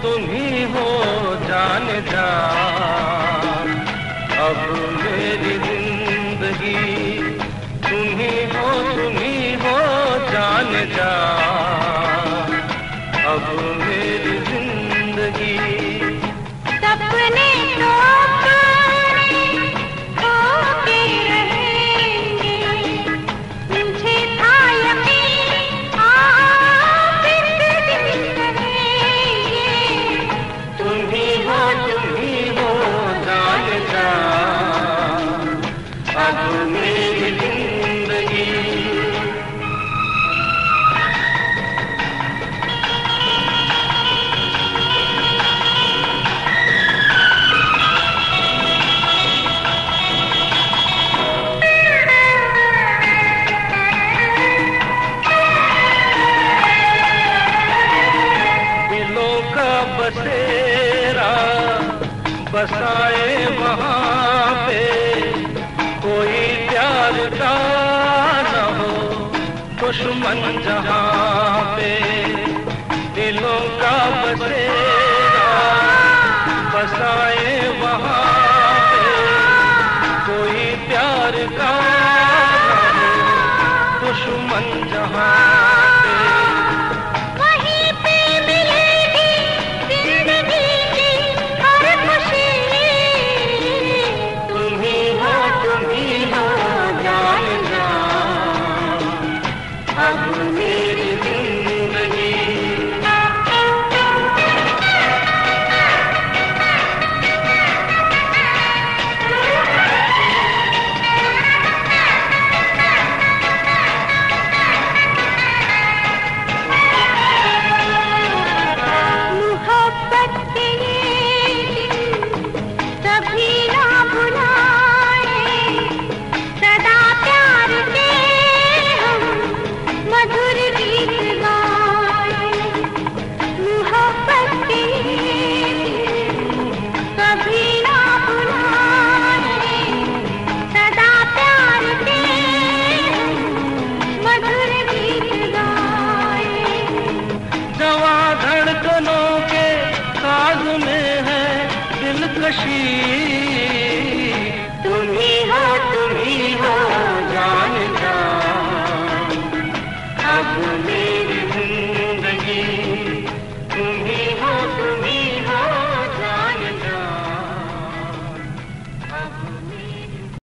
तुम ही हो जान जा, अब मेरी जिंदगी तुम ही हो जान जा, अब मेरी जिंदगी। सपने तो बसेरा बसाए वहाँ पे, कोई प्यार का न हो दुश्मन जहाँ पे। दिलों का बसेरा बसाए वहाँ पे, कोई प्यार का न हो दुश्मन जहाँ पे। दिलकशी तुम ही हो जान जा, अब मेरी जिंदगी।